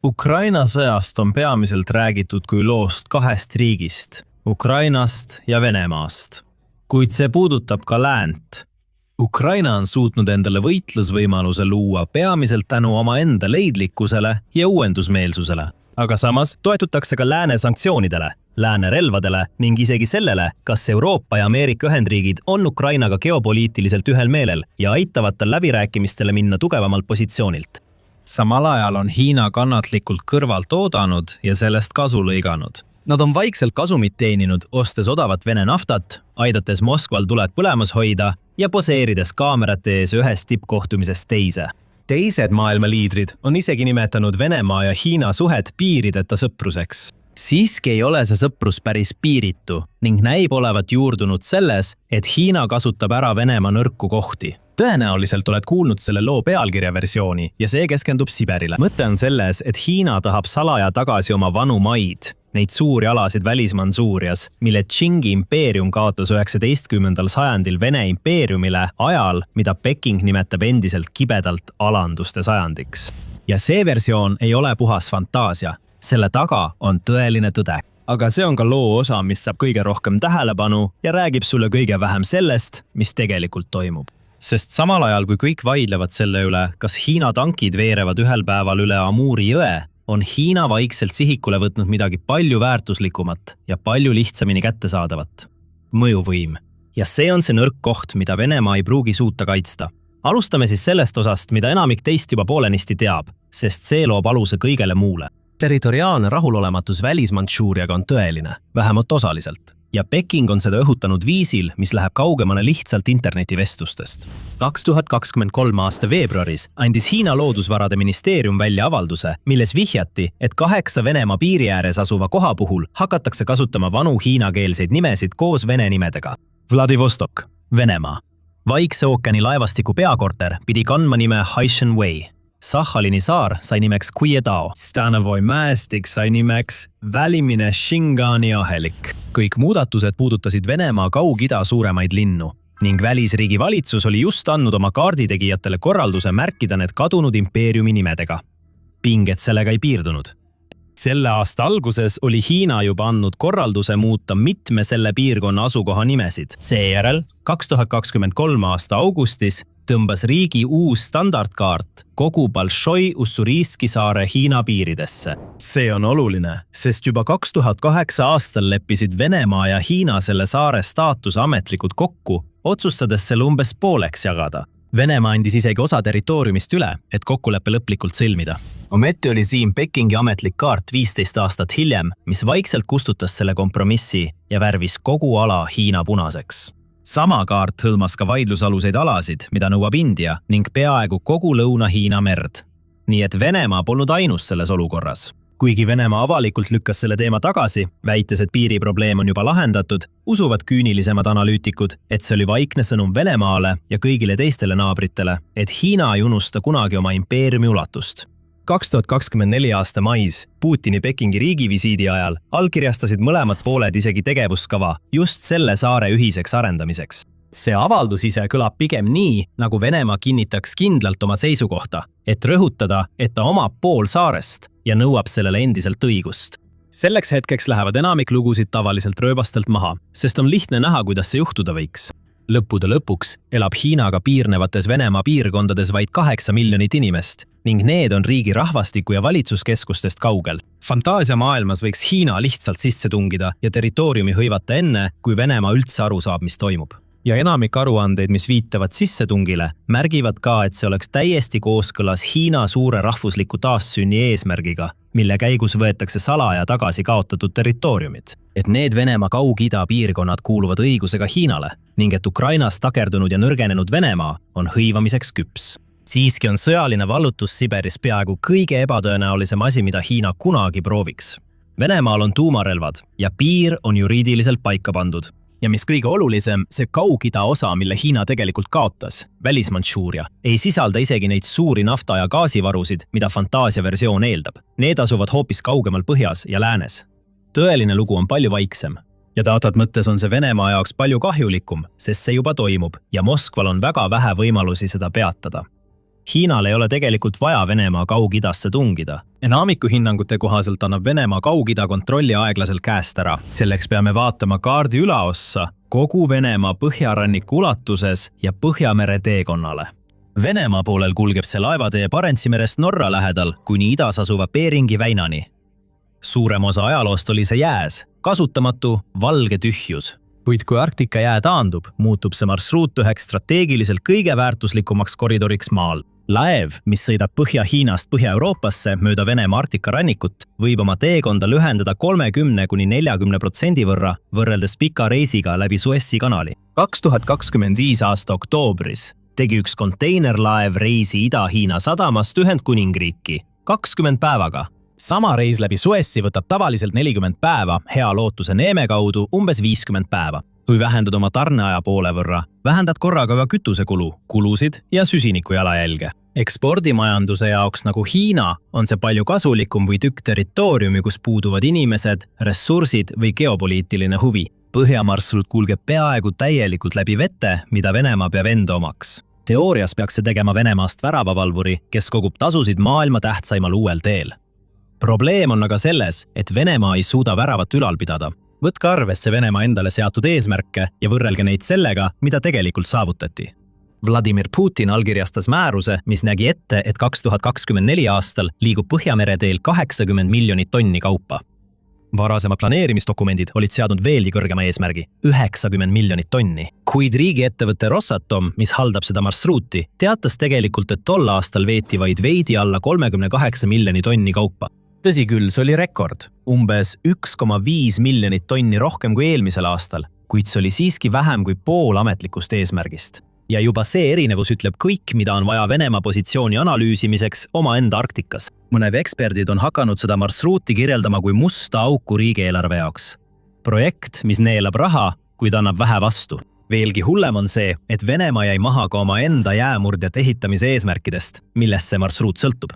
Ukraina sõjast on peamiselt räägitud kui loost kahest riigist, Ukrainast ja Venemaast. Kuid see puudutab ka läänt. Ukraina on suutnud endale võitlusvõimaluse luua peamiselt tänu oma enda leidlikkusele ja uuendusmeelsusele. Aga samas toetutakse ka lääne sanktsioonidele, lääne relvadele ning isegi sellele, kas Euroopa ja Ameerika Ühendriigid on Ukrainaga geopoliitiliselt ühel meelel ja aitavad tal läbirääkimistele minna tugevamalt positsioonilt. Samal ajal on Hiina kannatlikult kõrvalt oodanud ja sellest kasu lõiganud. Nad on vaikselt kasumit teeninud, ostes odavat Vene naftat, aidates Moskval tuled põlemas hoida ja poseerides kaamerate ees ühest tippkohtumisest teise. Teised maailma liidrid on isegi nimetanud Venemaa ja Hiina suhet piirideta sõpruseks. Siiski ei ole see sõprus päris piiritu ning näib olevat juurdunud selles, et Hiina kasutab ära Venemaa nõrku kohti. Tõenäoliselt oled kuulnud selle loo pealkirja versiooni ja see keskendub Siberile. Mõte on selles, et Hiina tahab salaja tagasi oma vanu maid, neid suuri alasid Välis-Mansuurias, mille Tšingi impeerium kaotas 19. sajandil Vene impeeriumile ajal, mida Peking nimetab endiselt kibedalt alanduste sajandiks. Ja see versioon ei ole puhas fantaasia, selle taga on tõeline tõde. Aga see on ka loo osa, mis saab kõige rohkem tähelepanu ja räägib sulle kõige vähem sellest, mis tegelikult toimub. Sest samal ajal, kui kõik vaidlevad selle üle, kas Hiina tankid veerevad ühel päeval üle Amuri jõe, on Hiina vaikselt sihikule võtnud midagi palju väärtuslikumat ja palju lihtsamini kättesaadavat. Mõjuvõim. Ja see on see nõrk koht, mida Venemaa ei pruugi suuta kaitsta. Alustame siis sellest osast, mida enamik teist juba poolenisti teab, sest see loob aluse kõigele muule. Territoriaalne rahulolematus Välis-Mansuuriaga on tõeline, vähemalt osaliselt. Ja Peking on seda õhutanud viisil, mis läheb kaugemale lihtsalt internetivestlustest. 2023 aasta veebruaris andis Hiina loodusvarade ministeerium välja avalduse, milles vihjati, et 8 Venemaa piiri ääres asuva koha puhul hakatakse kasutama vanu hiinakeelseid nimesid koos vene nimedega. Vladivostok, Venemaa. Vaikse ookeani laevastiku peakorter pidi kandma nime Haishenwei. Sahhalini saar sai nimeks Kuiedao. Stanovoi mäestik sai nimeks välimine Shingani ahelik. Kõik muudatused puudutasid Venemaa Kaug-Ida suuremaid linnu ning välisriigi valitsus oli just andnud oma kaarditegijatele korralduse märkida need kadunud impeeriumi nimedega. Pinged sellega ei piirdunud. Selle aasta alguses oli Hiina juba andnud korralduse muuta mitme selle piirkonna asukoha nimesid. Seejärel 2023 aasta augustis tõmbas riigi uus standardkaart kogu Bolšoi Ussurijski saare Hiina piiridesse. See on oluline, sest juba 2008 aastal leppisid Venemaa ja Hiina selle saare staatuse ametlikult kokku, otsustades selle umbes pooleks jagada. Venemaa andis isegi osa territooriumist üle, et kokkuleppe lõplikult sõlmida. Ometi oli siin Pekingi ametlik kaart 15 aastat hiljem, mis vaikselt kustutas selle kompromissi ja värvis kogu ala Hiina punaseks. Sama kaart hõlmas ka vaidlusaluseid alasid, mida nõuab India ning peaaegu kogu Lõuna-Hiina merd. Nii et Venemaa polnud ainus selles olukorras. Kuigi Venemaa avalikult lükkas selle teema tagasi, väites, et piiriprobleem on juba lahendatud, usuvad küünilisemad analüütikud, et see oli vaikne sõnum Venemaale ja kõigile teistele naabritele, et Hiina ei unusta kunagi oma impeeriumi ulatust. 2024 aasta mais Putini Pekingi riigivisiidi ajal allkirjastasid mõlemad pooled isegi tegevuskava just selle saare ühiseks arendamiseks. See avaldus ise kõlab pigem nii, nagu Venemaa kinnitaks kindlalt oma seisukohta, et rõhutada, et ta omab pool saarest ja nõuab sellele endiselt õigust. Selleks hetkeks lähevad enamik lugusid tavaliselt rööbastelt maha, sest on lihtne näha, kuidas see juhtuda võiks. Lõppude lõpuks elab Hiinaga piirnevates Venemaa piirkondades vaid 8 miljonit inimest ning need on riigi rahvastiku ja valitsuskeskustest kaugel. Fantaasia maailmas võiks Hiina lihtsalt sisse tungida ja territooriumi hõivata enne, kui Venemaa üldse aru saab, mis toimub. Ja enamik aruandeid, mis viitavad sissetungile, märgivad ka, et see oleks täiesti kooskõlas Hiina suure rahvusliku taassünni eesmärgiga, mille käigus võetakse salaja tagasi kaotatud territooriumid. Et need Venemaa Kaug-Ida piirkonnad kuuluvad õigusega Hiinale ning et Ukrainas takerdunud ja nõrgenenud Venemaa on hõivamiseks küps. Siiski on sõjaline vallutus Siberis peaaegu kõige ebatõenäolisem asi, mida Hiina kunagi prooviks. Venemaal on tuumarelvad ja piir on juriidiliselt paika pandud. Ja mis kõige olulisem, see Kaug-Ida osa, mille Hiina tegelikult kaotas, Välis-Mansuuria, ei sisalda isegi neid suuri nafta- ja gaasivarusid, mida fantaasiaversioon eeldab. Need asuvad hoopis kaugemal põhjas ja läänes. Tõeline lugu on palju vaiksem. Ja daatad mõttes on see Venemaa jaoks palju kahjulikum, sest see juba toimub ja Moskval on väga vähe võimalusi seda peatada. Hiinal ei ole tegelikult vaja Venemaa Kaug-Idasse tungida. Enamiku hinnangute kohaselt annab Venemaa Kaug-Ida kontrolli aeglaselt käest ära. Selleks peame vaatama kaardi ülaossa kogu Venemaa põhjaranniku ulatuses ja Põhjamere teekonnale. Venemaa poolel kulgeb see laevatee Barentsi merest Norra lähedal kuni idas asuva Beringi väinani. Suurem osa ajaloost oli see jääs, kasutamatu, valge tühjus. Kuid kui Arktika jää taandub, muutub see marsruut üheks strateegiliselt kõige väärtuslikumaks koridoriks maal. Laev, mis sõidab Põhja-Hiinast Põhja-Euroopasse mööda Venemaa Arktika rannikut, võib oma teekonda lühendada 30–40% võrra võrreldes pika reisiga läbi Suessi kanali. 2025 aasta oktoobris tegi üks konteinerlaev reisi Ida-Hiina sadamast Ühendkuningriiki 20 päevaga. Sama reis läbi Suessi võtab tavaliselt 40 päeva, Hea Lootuse Neeme kaudu umbes 50 päeva. Kui vähendad oma tarneaja poole võrra, vähendad korraga ka kütusekulu, kulusid ja süsiniku jalajälge. Ekspordimajanduse jaoks nagu Hiina on see palju kasulikum või tükk territooriumi, kus puuduvad inimesed, ressursid või geopoliitiline huvi. Põhjamarsruut kulgeb peaaegu täielikult läbi vete, mida Venemaa peab enda omaks. Teoorias peaks see tegema Venemaast väravavalvuri, kes kogub tasusid maailma tähtsaimal uuel teel. Probleem on aga selles, et Venemaa ei suuda väravat ülal pidada. Võtke arvesse Venemaa endale seatud eesmärke ja võrrelge neid sellega, mida tegelikult saavutati. Vladimir Putin allkirjastas määruse, mis nägi ette, et 2024 aastal liigub Põhjamere teel 80 miljonit tonni kaupa. Varasemad planeerimisdokumendid olid seadnud veelgi kõrgema eesmärgi, 90 miljonit tonni. Kuid riigiettevõte Rosatom, mis haldab seda marsruuti, teatas tegelikult, et tol aastal veeti vaid veidi alla 38 miljoni tonni kaupa. Tõsi küll, see oli rekord, umbes 1,5 miljonit tonni rohkem kui eelmisel aastal, kuid see oli siiski vähem kui pool ametlikust eesmärgist. Ja juba see erinevus ütleb kõik, mida on vaja Venemaa positsiooni analüüsimiseks omaenda Arktikas. Mõned eksperdid on hakanud seda marsruuti kirjeldama kui musta auku riigieelarve jaoks. Projekt, mis neelab raha, kuid annab vähe vastu. Veelgi hullem on see, et Venemaa jäi maha ka oma enda jäämurdjate ehitamise eesmärkidest, millest see marsruut sõltub.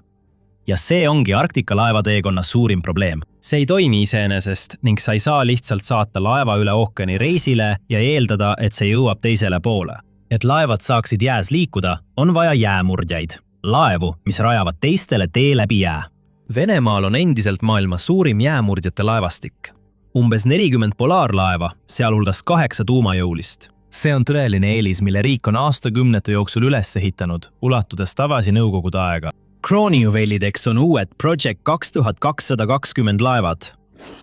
Ja see ongi Arktika laevateekonna suurim probleem. See ei toimi iseenesest ning sa ei saa lihtsalt saata laeva üle ookeani reisile ja eeldada, et see jõuab teisele poole. Et laevad saaksid jääs liikuda, on vaja jäämurdjaid. Laevu, mis rajavad teistele tee läbi jää. Venemaal on endiselt maailma suurim jäämurdjate laevastik. Umbes 40 polaarlaeva, sealhulgas 8 tuumajõulist. See on tõeline eelis, mille riik on aastakümnete jooksul üles ehitanud, ulatudes tagasi nõukogude aega. Kroonijuveelideks on uued Project 2220 laevad.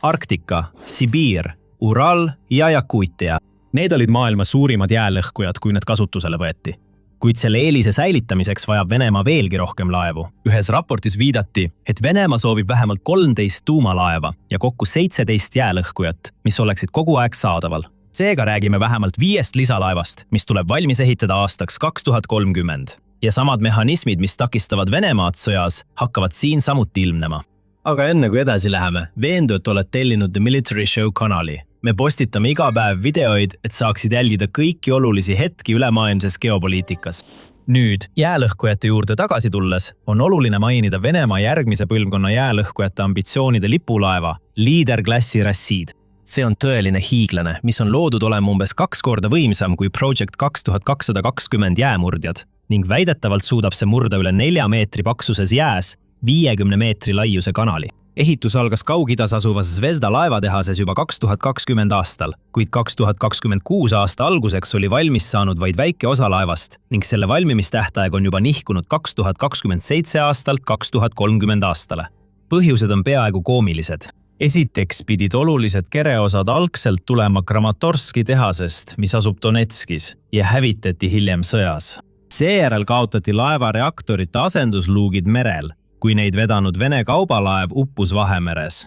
Arktika, Sibiir, Ural ja Jakuutia. Need olid maailma suurimad jäälõhkujad, kui need kasutusele võeti. Kuid selle eelise säilitamiseks vajab Venemaa veelgi rohkem laevu. Ühes raportis viidati, et Venemaa soovib vähemalt 13 tuumalaeva ja kokku 17 jäälõhkujat, mis oleksid kogu aeg saadaval. Seega räägime vähemalt 5 lisalaevast, mis tuleb valmis ehitada aastaks 2030. Ja samad mehhanismid, mis takistavad Venemaad sõjas, hakkavad siin samuti ilmnema. Aga enne kui edasi läheme, veendu, et oled tellinud The Military Show kanali. Me postitame iga päev videoid, et saaksid jälgida kõiki olulisi hetki ülemaailmses geopoliitikas. Nüüd, jäälõhkujate juurde tagasi tulles, on oluline mainida Venemaa järgmise põlvkonna jäälõhkujate ambitsioonide lipulaeva, Leader-klassi Rassid. See on tõeline hiiglane, mis on loodud olema umbes 2 korda võimsam kui Project 2220 jäämurdjad ning väidetavalt suudab see murda üle 4 meetri paksuses jääs 50 meetri laiuse kanali. Ehitus algas Kaug-Idas asuvas Zvezda laevatehases juba 2020 aastal, kuid 2026 aasta alguseks oli valmis saanud vaid väike osa laevast ning selle valmimistähtaeg on juba nihkunud 2027 aastalt 2030 aastale. Põhjused on peaaegu koomilised. Esiteks pidid olulised kereosad algselt tulema Kramatorski tehasest, mis asub Donetskis ja hävitati hiljem sõjas. Seejärel kaotati laeva reaktorite asendusluugid merel, kui neid vedanud Vene kaubalaev uppus Vahemeres.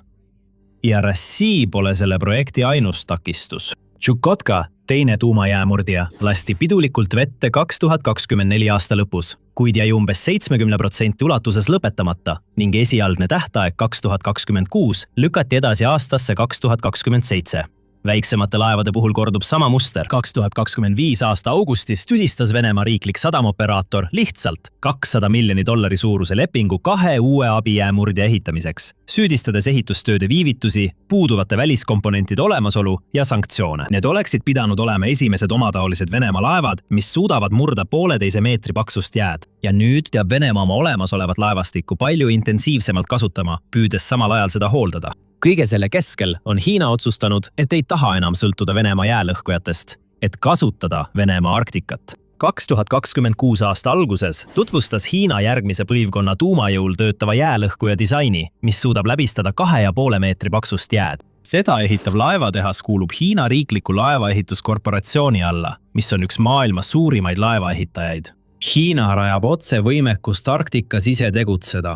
Ja Rassi pole selle projekti ainus takistus. Tšukotka, teine tuumajäämurdja, lasti pidulikult vette 2024 aasta lõpus, kuid jäi umbes 70% ulatuses lõpetamata ning esialgne tähtaeg 2026 lükati edasi aastasse 2027. Väiksemate laevade puhul kordub sama muster. 2025 aasta augustis tühistas Venemaa riiklik sadamoperaator lihtsalt $200 miljoni suuruse lepingu 2 uue abijäämurdja ehitamiseks, süüdistades ehitustööde viivitusi, puuduvate väliskomponentide olemasolu ja sanktsioone. Need oleksid pidanud olema esimesed omataolised Venemaa laevad, mis suudavad murda 1,5 meetri paksust jääd. Ja nüüd teab Venemaa oma olemasolevat laevastikku palju intensiivsemalt kasutama, püüdes samal ajal seda hooldada. Kõige selle keskel on Hiina otsustanud, et ei taha enam sõltuda Venemaa jäälõhkujatest, et kasutada Venemaa Arktikat. 2026 aasta alguses tutvustas Hiina järgmise põlvkonna tuumajõul töötava jäälõhkuja disaini, mis suudab läbistada 2,5 meetri paksust jääd. Seda ehitav laevatehas kuulub Hiina riikliku laevaehituskorporatsiooni alla, mis on üks maailma suurimaid laevaehitajaid. Hiina rajab otse võimekust Arktikas ise tegutseda.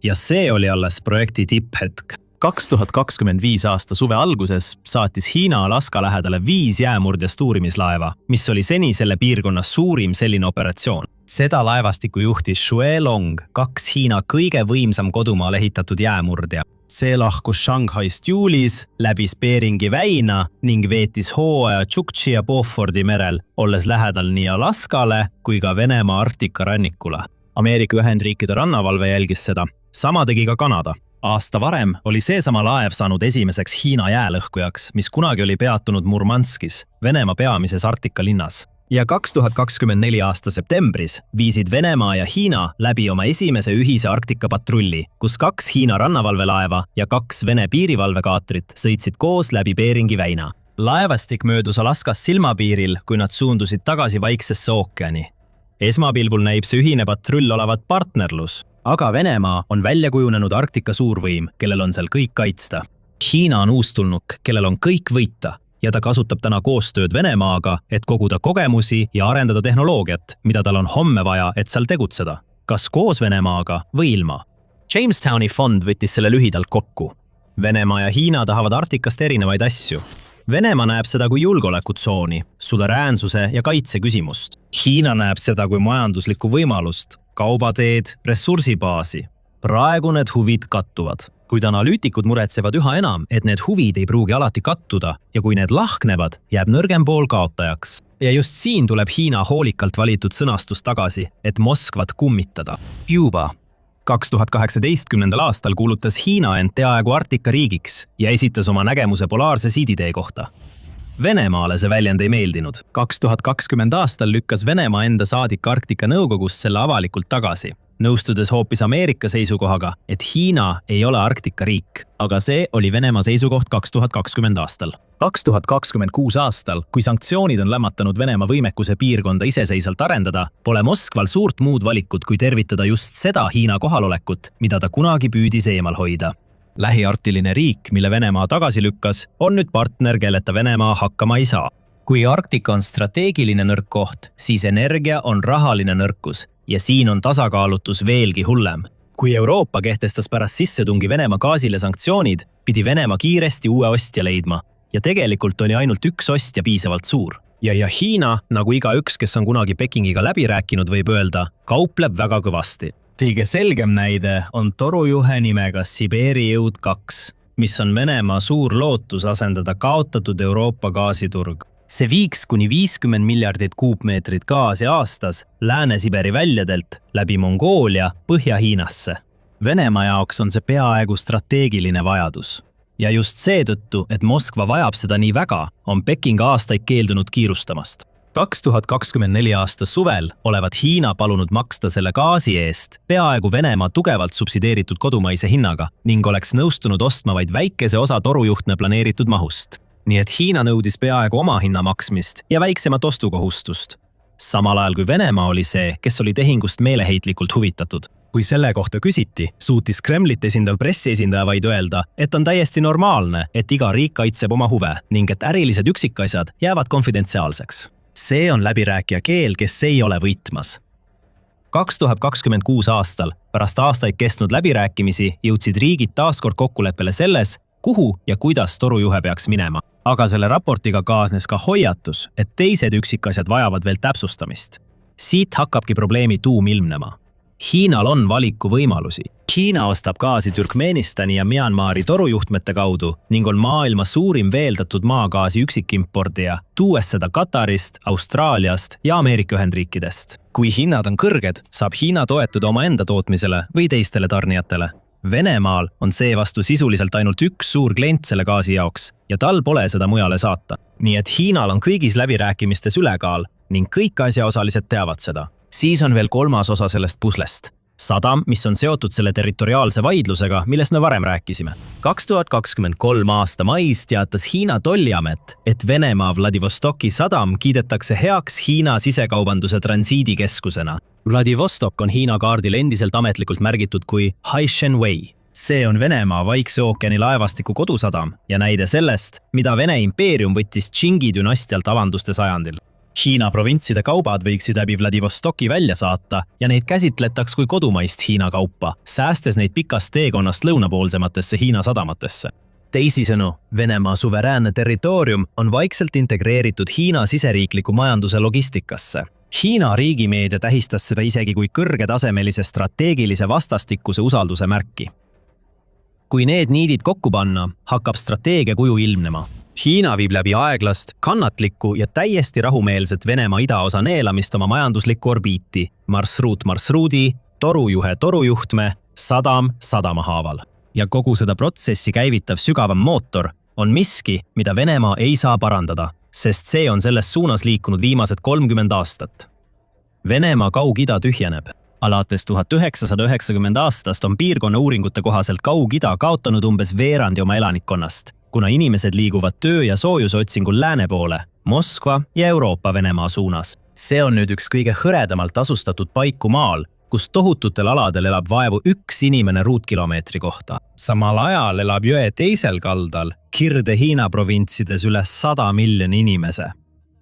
Ja see oli alles projekti tipphetk. 2025 aasta suve alguses saatis Hiina Alaska lähedale 5 jäämurdjast uurimislaeva, mis oli seni selle piirkonnas suurim selline operatsioon. Seda laevastikku juhtis Shue Long, 2 Hiina kõige võimsam kodumaal ehitatud jäämurdja. See lahkus Shanghaist juulis, läbis Beringi väina ning veetis hooaja Chukchi ja Beauforti merel, olles lähedal nii Alaskale kui ka Venemaa Arktika rannikule. Ameerika Ühendriikide rannavalve jälgis seda. Sama tegi ka Kanada. Aasta varem oli seesama laev saanud esimeseks Hiina jäälõhkujaks, mis kunagi oli peatunud Murmanskis, Venemaa peamises Arktika linnas. Ja 2024 aasta septembris viisid Venemaa ja Hiina läbi oma esimese ühise Arktika patrulli, kus 2 Hiina rannavalvelaeva ja 2 Vene piirivalvekaatrit sõitsid koos läbi Beringi väina. Laevastik möödus Alaskas silmapiiril, kui nad suundusid tagasi Vaiksesse ookeani. Esmapilgul näib see ühine patrull olevat partnerlus, aga Venemaa on välja kujunenud Arktika suurvõim, kellel on seal kõik kaitsta. Hiina on uustulnuk, kellel on kõik võita ja ta kasutab täna koostööd Venemaaga, et koguda kogemusi ja arendada tehnoloogiat, mida tal on homme vaja, et seal tegutseda. Kas koos Venemaaga või ilma? Jamestowni fond võttis selle lühidalt kokku. Venemaa ja Hiina tahavad Arktikast erinevaid asju. Venemaa näeb seda kui julgeolekutsooni, suveräänsuse ja kaitse küsimust. Hiina näeb seda kui majanduslikku võimalust, kaubateed, ressursibaasi. Praegu need huvid kattuvad. Kuid analüütikud muretsevad üha enam, et need huvid ei pruugi alati kattuda ja kui need lahknevad, jääb nõrgem pool kaotajaks. Ja just siin tuleb Hiina hoolikalt valitud sõnastus tagasi, et Moskvat kummitada. Juba 2018. aastal kuulutas Hiina end peaaegu Arktika riigiks ja esitas oma nägemuse polaarse siiditee kohta. Venemaale see väljend ei meeldinud. 2020 aastal lükkas Venemaa enda saadik Arktika nõukogus selle avalikult tagasi, nõustudes hoopis Ameerika seisukohaga, et Hiina ei ole Arktika riik, aga see oli Venemaa seisukoht 2020 aastal. 2026 aastal, kui sanktsioonid on lämmatanud Venemaa võimekuse piirkonda iseseisvalt arendada, pole Moskval suurt muud valikut, kui tervitada just seda Hiina kohalolekut, mida ta kunagi püüdis eemal hoida. Lähiarktiline riik, mille Venemaa tagasi lükkas, on nüüd partner, kelleta Venemaa hakkama ei saa. Kui Arktika on strateegiline nõrk koht, siis energia on rahaline nõrkus ja siin on tasakaalutus veelgi hullem. Kui Euroopa kehtestas pärast sissetungi Venemaa gaasile sanktsioonid, pidi Venemaa kiiresti uue ostja leidma ja tegelikult oli ainult üks ostja piisavalt suur. Ja Hiina, nagu igaüks, kes on kunagi Pekingiga läbi rääkinud, võib öelda, kaupleb väga kõvasti. Kõige selgem näide on torujuhe nimega Siberi jõud 2, mis on Venemaa suur lootus asendada kaotatud Euroopa gaasiturg. See viiks kuni 50 miljardit kuupmeetrit gaasi aastas Lääne-Siberi väljadelt läbi Mongoolia Põhja-Hiinasse. Venemaa jaoks on see peaaegu strateegiline vajadus. Ja just seetõttu, et Moskva vajab seda nii väga, on Peking aastaid keeldunud kiirustamast. 2024 aasta suvel olevat Hiina palunud maksta selle gaasi eest peaaegu Venemaa tugevalt subsideeritud kodumaise hinnaga ning oleks nõustunud ostma vaid väikese osa torujuhtme planeeritud mahust. Nii et Hiina nõudis peaaegu oma hinna maksmist ja väiksemat ostukohustust. Samal ajal kui Venemaa oli see, kes oli tehingust meeleheitlikult huvitatud. Kui selle kohta küsiti, suutis Kremlit esindav pressiesindaja vaid öelda, et on täiesti normaalne, et iga riik kaitseb oma huve ning et ärilised üksikasjad jäävad konfidentsiaalseks. See on läbirääkija keel, kes ei ole võitmas. 2026 aastal, pärast aastaid kestnud läbirääkimisi, jõudsid riigid taaskord kokkuleppele selles, kuhu ja kuidas torujuhe peaks minema. Aga selle raportiga kaasnes ka hoiatus, et teised üksikasjad vajavad veel täpsustamist. Siit hakkabki probleemi tuum ilmnema. Hiinal on valiku võimalusi. Hiina ostab gaasi Türkmenistani ja Myanmari torujuhtmete kaudu ning on maailma suurim veeldatud maagaasi üksikimportija, tuues seda Katarist, Austraaliast ja Ameerika Ühendriikidest. Kui hinnad on kõrged, saab Hiina toetuda omaenda tootmisele või teistele tarnijatele. Venemaal on seevastu sisuliselt ainult üks suur klient selle gaasi jaoks ja tal pole seda mujale saata. Nii et Hiinal on kõigis läbirääkimistes ülekaal ning kõik asjaosalised teavad seda. Siis on veel kolmas osa sellest puslest. Sadam, mis on seotud selle territoriaalse vaidlusega, millest me varem rääkisime. 2023 aasta mais teatas Hiina tolliamet, et Venemaa Vladivostoki sadam kiidetakse heaks Hiina sisekaubanduse transiidikeskusena. Vladivostok on Hiina kaardil endiselt ametlikult märgitud kui Haishenwei. See on Venemaa Vaikse ookeani laevastiku kodusadam ja näide sellest, mida Vene impeerium võttis Tšingi dünastialt avanduste sajandil. Hiina provintside kaubad võiksid läbi Vladivostoki välja saata ja neid käsitletaks kui kodumaist Hiina kaupa, säästes neid pikast teekonnast lõunapoolsematesse Hiina sadamatesse. Teisisõnu, Venemaa suveräänne territoorium on vaikselt integreeritud Hiina siseriikliku majanduse logistikasse. Hiina riigimeedia tähistas seda isegi kui kõrgetasemelise strateegilise vastastikuse usalduse märki. Kui need niidid kokku panna, hakkab strateegia kuju ilmnema. Hiina viib läbi aeglast, kannatlikku ja täiesti rahumeelset Venemaa idaosa neelamist oma majanduslikku orbiiti, marsruudi, torujuhtme, sadam sadamahaaval. Ja kogu seda protsessi käivitav sügavam mootor on miski, mida Venemaa ei saa parandada, sest see on selles suunas liikunud viimased 30 aastat. Venemaa Kaug-Ida tühjeneb. Alates 1990 aastast on piirkonna uuringute kohaselt Kaug-Ida kaotanud umbes veerandi oma elanikkonnast, kuna inimesed liiguvad töö- ja soojuse otsingul lääne poole, Moskva ja Euroopa Venemaa suunas. See on nüüd üks kõige hõredamalt asustatud paiku maal, kus tohututel aladel elab vaevu üks inimene ruutkilomeetri kohta. Samal ajal elab jõe teisel kaldal, Kirde-Hiina provintsides üle 100 miljoni inimese.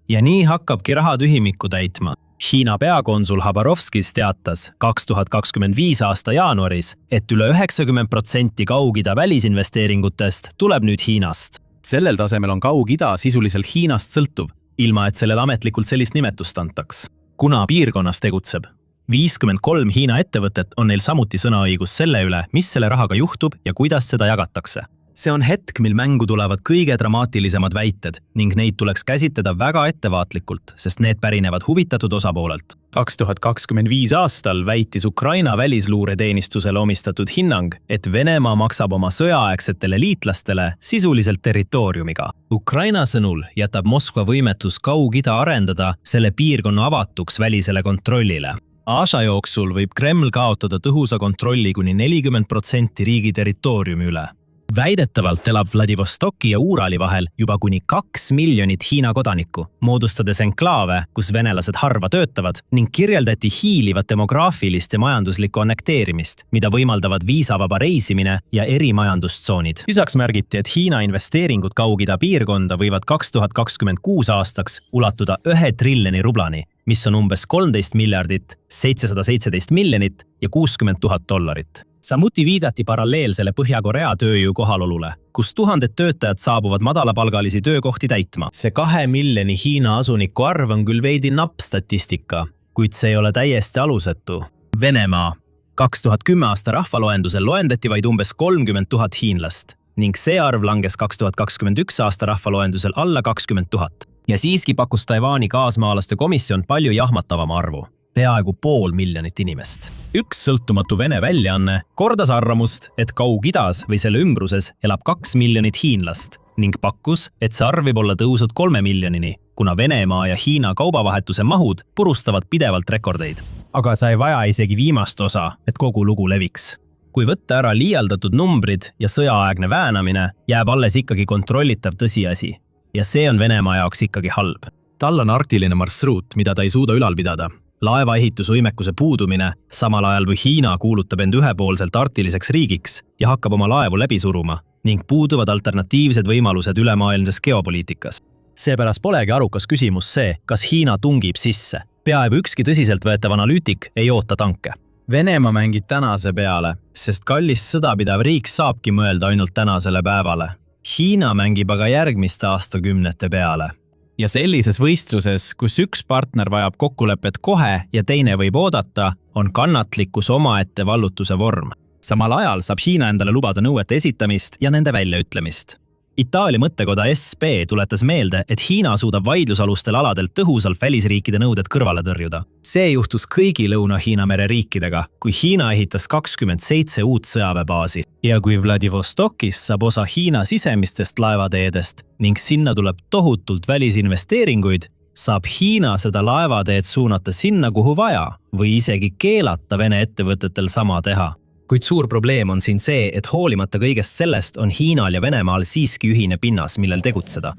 Ja nii hakkabki raha tühimikku täitma. Hiina peakonsul Habarovskis teatas 2025 aasta jaanuaris, et üle 90% Kaug-Ida välisinvesteeringutest tuleb nüüd Hiinast. Sellel tasemel on Kaug-Ida sisuliselt Hiinast sõltuv, ilma et sellel ametlikult sellist nimetust antaks. Kuna piirkonnas tegutseb 53 Hiina ettevõtet, on neil samuti sõnaõigus selle üle, mis selle rahaga juhtub ja kuidas seda jagatakse. See on hetk, mil mängu tulevad kõige dramaatilisemad väited ning neid tuleks käsitleda väga ettevaatlikult, sest need pärinevad huvitatud osapoolelt. 2025 aastal väitis Ukraina välisluureteenistusele omistatud hinnang, et Venemaa maksab oma sõjaaegsetele liitlastele sisuliselt territooriumiga. Ukraina sõnul jätab Moskva võimetus Kaug-Ida arendada selle piirkonna avatuks välisele kontrollile. Aasta jooksul võib Kreml kaotada tõhusa kontrolli kuni 40% riigi territooriumi üle. Väidetavalt elab Vladivostoki ja Uurali vahel juba kuni 2 miljonit Hiina kodanikku, moodustades enklaave, kus venelased harva töötavad ning kirjeldati hiilivat demograafilist ja majanduslikku annekteerimist, mida võimaldavad viisavaba reisimine ja erimajandustsoonid. Lisaks märgiti, et Hiina investeeringud Kaug-Ida piirkonda võivad 2026 aastaks ulatuda 1 triljoni rublani, mis on umbes 13 miljardit, 717 miljonit ja 60 000 dollarit. Samuti viidati paralleelsele Põhja-Korea tööjõu kohalolule, kus tuhanded töötajad saabuvad madalapalgalisi töökohti täitma. See 2 miljoni Hiina asuniku arv on küll veidi napp statistika, kuid see ei ole täiesti alusetu. Venemaa. 2010 aasta rahvaloendusel loendati vaid umbes 30 000 hiinlast ning see arv langes 2021 aasta rahvaloendusel alla 20 000. Ja siiski pakkus Taiwani kaasmaalaste komisjon palju jahmatavama arvu. Peaaegu 500 000 inimest. Üks sõltumatu Vene väljaanne kordas arvamust, et Kaug-Idas või selle ümbruses elab 2 miljonit hiinlast ning pakkus, et see arv võib olla tõusnud 3 miljonini, kuna Venemaa ja Hiina kaubavahetuse mahud purustavad pidevalt rekordeid. Aga sa ei vaja isegi viimast osa, et kogu lugu leviks. Kui võtta ära liialdatud numbrid ja sõjaaegne väänamine, jääb alles ikkagi kontrollitav tõsiasi. Ja see on Venemaa jaoks ikkagi halb. Tal on arktiline marsruut, mida ta ei suuda ülal pidada. Laevaehitusvõimekuse puudumine, samal ajal või Hiina kuulutab end ühepoolselt arktiliseks riigiks ja hakkab oma laevu läbi suruma ning puuduvad alternatiivsed võimalused ülemaailmses geopoliitikas. Seepärast polegi arukas küsimus see, kas Hiina tungib sisse. Peaaegu ükski tõsiseltvõetav analüütik ei oota tanke. Venemaa mängib tänase peale, sest kallis sõdapidav riik saabki mõelda ainult tänasele päevale. Hiina mängib aga järgmiste aastakümnete peale. Ja sellises võistluses, kus üks partner vajab kokkulepet kohe ja teine võib oodata, on kannatlikkus omaette vallutuse vorm. Samal ajal saab Hiina endale lubada nõuete esitamist ja nende väljaütlemist. Itaalia mõttekoda SP tuletas meelde, et Hiina suudab vaidlusalustel aladelt tõhusalt välisriikide nõuded kõrvale tõrjuda. See juhtus kõigi Lõuna-Hiina mere riikidega, kui Hiina ehitas 27 uut sõjaväebaasi ja kui Vladivostokis saab osa Hiina sisemistest laevateedest ning sinna tuleb tohutult välisinvesteeringuid, saab Hiina seda laevateed suunata sinna, kuhu vaja, või isegi keelata Vene ettevõtetel sama teha. Kuid suur probleem on siin see, et hoolimata kõigest sellest on Hiinal ja Venemaal siiski ühine pinnas, millel tegutseda.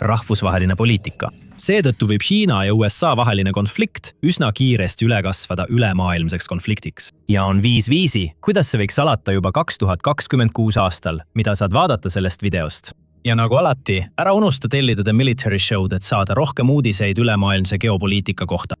Rahvusvaheline poliitika. Seetõttu võib Hiina ja USA vaheline konflikt üsna kiiresti üle kasvada ülemaailmseks konfliktiks. Ja on 5 viisi, kuidas see võiks alata juba 2026 aastal, mida saad vaadata sellest videost. Ja nagu alati, ära unusta tellida The Military Show'd, et saada rohkem uudiseid ülemaailmse geopoliitika kohta.